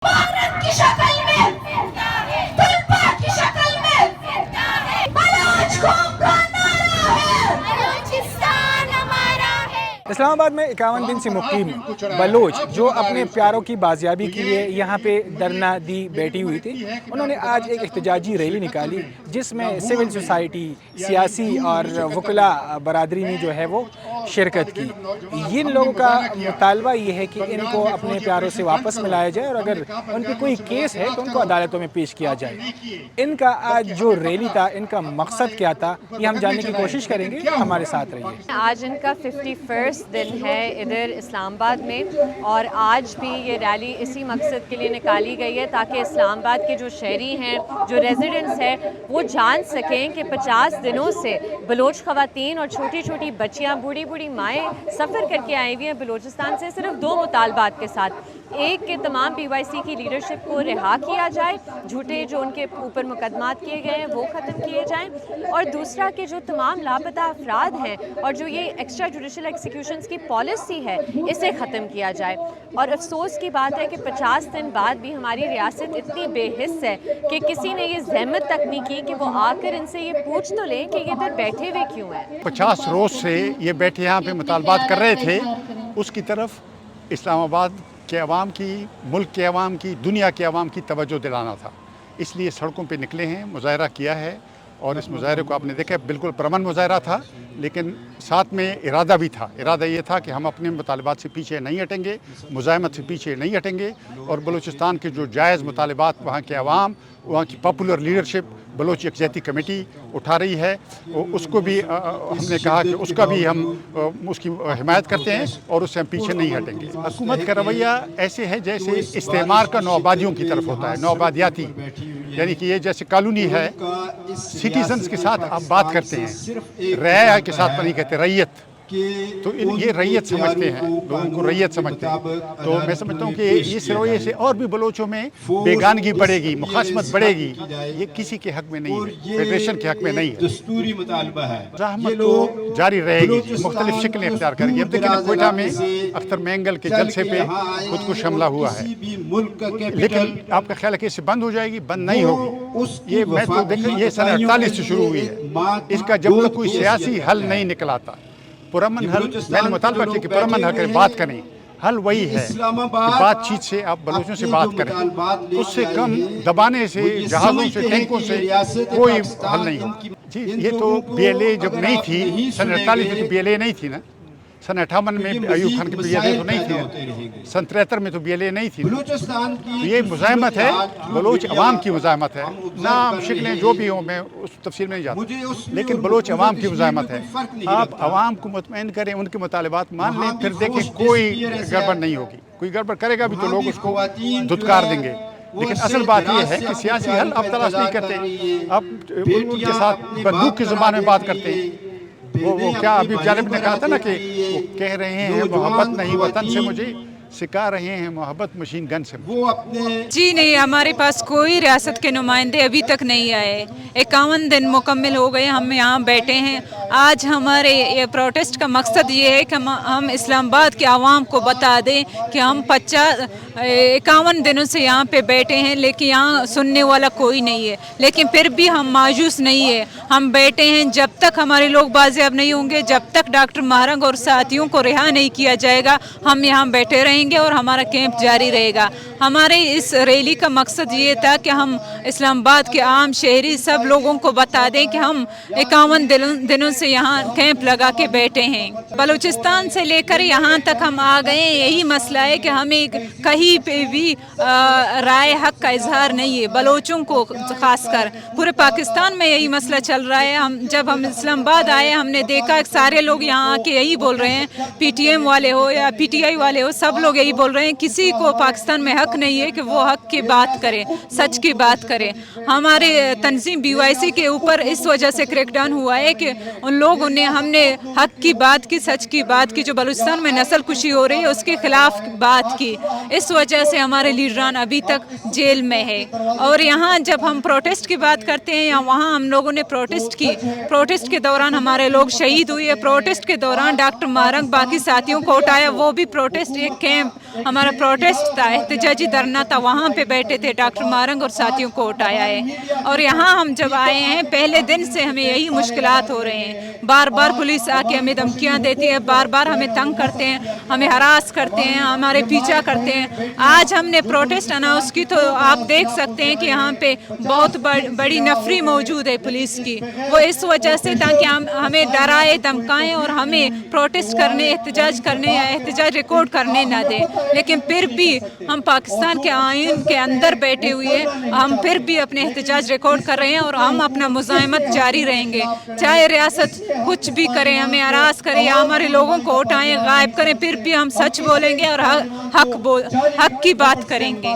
भारत की शक्ल में, तुल्पा की शक्ल में, बलोच कौम का नारा है, बलूचिस्तान हमारा है। इस्लामाबाद में 51 दिन से मुकीम बलोच जो अपने प्यारों की बाजियाबी के लिए यहाँ पे धरना दी बैठी हुई थी, उन्होंने आज एक एहतजाजी रैली निकाली जिसमें सिविल सोसाइटी, सियासी और वकला बरादरी ने जो है वो शिरकत की। इन लोगों का मुतालबा ये है कि इनको अपने प्यारों से वापस मिलाया जाए और अगर उन पर कोई केस है तो उनको अदालतों में पेश किया जाए। इनका आज जो रैली था, इनका मकसद क्या था, ये हम जानने की कोशिश करेंगे। हमारे साथ रहिए। आज इनका 51 दिन है इधर इस्लामाबाद में और आज भी ये रैली इसी मकसद के लिए निकाली गई है ताकि इस्लामाबाद के जो शहरी हैं, जो रेजिडेंट्स हैं, वो जान सकें कि 50 दिनों से बलोच ख़वातीन और छोटी छोटी बच्चियाँ, बूढ़ी बूढ़ी माएँ सफ़र करके आई हुई हैं बलूचिस्तान से सिर्फ 2 मुतालबात के साथ। एक कि तमाम PYC की लीडरशिप को रिहा किया जाए, झूठे जो उनके ऊपर मुकदमात किए गए हैं वो ख़त्म किए जाएं, और दूसरा कि जो तमाम लापता अफराद हैं और जो ये एक्स्ट्रा जुडिशल एक्सिक्यूशंस की पॉलिसी है इसे ख़त्म किया जाए। और अफसोस की बात है कि 50 दिन बाद भी हमारी रियासत इतनी बेहिस्स है कि किसी ने ये ज़हमत तक नहीं की कि वो आकर इनसे ये पूछ तो लें कि ये इधर बैठे हुए क्यों हैं। 50 रोज़ से ये बैठे यहाँ पे मुतालबात कर रहे थे, उसकी तरफ इस्लामाबाद के अवाम की, मुल्क के अवाम की, दुनिया के अवाम की तवज्जो दिलाना था। इसलिए सड़कों पे निकले हैं, मुजाहरा किया है और इस मुजाहरे को आपने देखा बिल्कुल परअमन मुजाहरा था, लेकिन साथ में इरादा भी था। इरादा ये था कि हम अपने मुतालबात से पीछे नहीं हटेंगे, मुज़ाहमत से पीछे नहीं हटेंगे और बलूचिस्तान के जो जायज़ मुतालबात वहाँ के अवाम, वहाँ की पॉपुलर लीडरशिप, बलोच यकजहती कमेटी उठा रही है, उसको भी हमने कहा कि उसका भी हम उसकी हिमायत करते हैं और उससे हम पीछे नहीं हटेंगे। हुकूमत का रवैया ऐसे है जैसे इस्तेमार का नौआबादियों की तरफ होता है, नौआबादियाती, यानी कि ये जैसे कॉलोनी है, सिटीजन्स के साथ आप बात करते हैं, रैया के साथ नहीं कहते, रैयत, तो ये रैयत समझते हैं, लोगों को रैयत समझते हैं। तो मैं समझता हूँ कि इस रवैये से और भी बलोचों में बेगानगी बढ़ेगी, मुखासमत बढ़ेगी। ये किसी के हक में नहीं है, फेडरेशन के हक में नहीं है। दस्तूरी मुतालबा है, ज़हमत तो जारी रहेगी, मुख्तलिफ शक्लें इख्तियार करेगी। अब देखिए क्वेटा में अख्तर मैंगल के जलसे पे खुदकुश हमला हुआ है, लेकिन आपका ख्याल है कि इससे बंद हो जाएगी? बंद नहीं होगी। ये मैं तो देख, ये सन 48 से शुरू हुई है। इसका जब तक कोई सियासी हल नहीं निकल आता, पुरअमन हल, मैंने मुतालबा किया कि पुरअमन हल करें, बात करें। हल वही है कि बातचीत से आप बलोचों से बात करें, उससे कम दबाने से, जहाज़ों से, टैंकों से कोई हल नहीं हो। जी, ये तो BLA जब नहीं थी, सन 48 में तो BLA नहीं थी ना, सन 58 में अयूब खान की BLA तो नहीं थी, सन 73 में तो BLA नहीं थी। तो ये मुज़ाहमत है, बलोच अवाम की मुज़ाहमत है। नाम शिकलें जो भी हों, मैं उस तफसील में नहीं जाता, लेकिन बलोच अवाम की मुज़ाहमत है। आप अवाम को मुतमईन करें, उनके मुतालबात मान लें, फिर देखें कोई गड़बड़ नहीं होगी। कोई गड़बड़ करेगा भी तो लोग उसको धुतकार देंगे। लेकिन असल बात यह है कि सियासी हल आप तलाश नहीं करते, आप उनके साथ बंदूक की ज़ुबान में बात करते हैं। वो क्या अभी जालिब ने कहा था ना कि वो कह रहे हैं मोहब्बत नहीं वतन से मुझे, सिखा रहे हैं मोहब्बत मशीन गन से। वो अपने जी नहीं, हमारे पास कोई रियासत के नुमाइंदे अभी तक नहीं आए। 51 दिन मुकम्मल हो गए, हम यहाँ बैठे हैं। आज हमारे ये प्रोटेस्ट का मकसद ये है कि हम इस्लामाबाद के आवाम को बता दें कि हम 51 दिनों से यहाँ पे बैठे हैं, लेकिन यहाँ सुनने वाला कोई नहीं है। लेकिन फिर भी हम मायूस नहीं है, हम बैठे हैं। जब तक हमारे लोग बाजियाब नहीं होंगे, जब तक डॉक्टर महरंग और साथियों को रिहा नहीं किया जाएगा, हम यहाँ बैठे रहेंगे और हमारा कैंप जारी रहेगा। हमारे इस रैली का मकसद ये था कि हम इस्लामाबाद के आम शहरी सब लोगों को बता दें कि हम 51 दिनों से यहाँ कैंप लगा के बैठे हैं। बलूचिस्तान से लेकर यहाँ तक हम आ गए। यही मसला है कि हमें कहीं पे भी राय हक का इजहार नहीं है, बलोचों को खासकर। पूरे पाकिस्तान में यही मसला चल रहा है। जब हम इस्लामाबाद आए, हमने देखा सारे लोग यहाँ आके यही बोल रहे हैं, PTM वाले हो या PTI वाले हो, सब लोग यही बोल रहे हैं किसी को पाकिस्तान में हक नहीं है कि वो हक की बात करे, सच की बात करे। हमारे तंजीम BYC के ऊपर इस वजह से क्रैकडाउन हुआ है कि उन लोगों ने, हमने हक की बात की, सच की बात की। जो बलूचिस्तान में नस्ल कुशी हो रही है उसके खिलाफ बात की। इस वजह से हमारे लीडरान अभी तक जेल में है। और यहाँ जब हम प्रोटेस्ट की बात करते हैं, या वहाँ हम लोगों ने प्रोटेस्ट की, प्रोटेस्ट के दौरान हमारे लोग शहीद हुए। प्रोटेस्ट के दौरान डॉक्टर महरंग बाकी साथियों को उठाया, वो भी प्रोटेस्ट एक कैंप हमारा प्रोटेस्ट था, एहतजाजी धरना था, वहाँ पे बैठे थे, डॉक्टर मारंग और साथियों को उठाया है। और यहाँ हम जब आए हैं पहले दिन से हमें यही मुश्किलात हो रहे हैं, बार बार पुलिस आके हमें धमकियाँ देती है, बार बार हमें तंग करते हैं, हमें हरास करते हैं, हमारे पीछा करते हैं। आज हमने प्रोटेस्ट अनाउंस की तो आप देख सकते हैं कि यहाँ पे बहुत बड़ी नफरी मौजूद है पुलिस की, वो इस वजह से ताकि हमें डराए धमकाएं और हमें प्रोटेस्ट करने, एहतजाज करने या एहतजाज रिकॉर्ड करने ना दें। लेकिन फिर भी हम पाकिस्तान के आइन के अंदर बैठे हुए हैं, हम फिर भी अपने एहतजाज रिकॉर्ड कर रहे हैं और हम अपना मुज़ाहमत जारी रहेंगे, चाहे रियासत कुछ भी करें, हमें हरास करें या हमारे लोगों को उठाएं, गायब करें, फिर भी हम सच बोलेंगे और हक की बात करेंगे।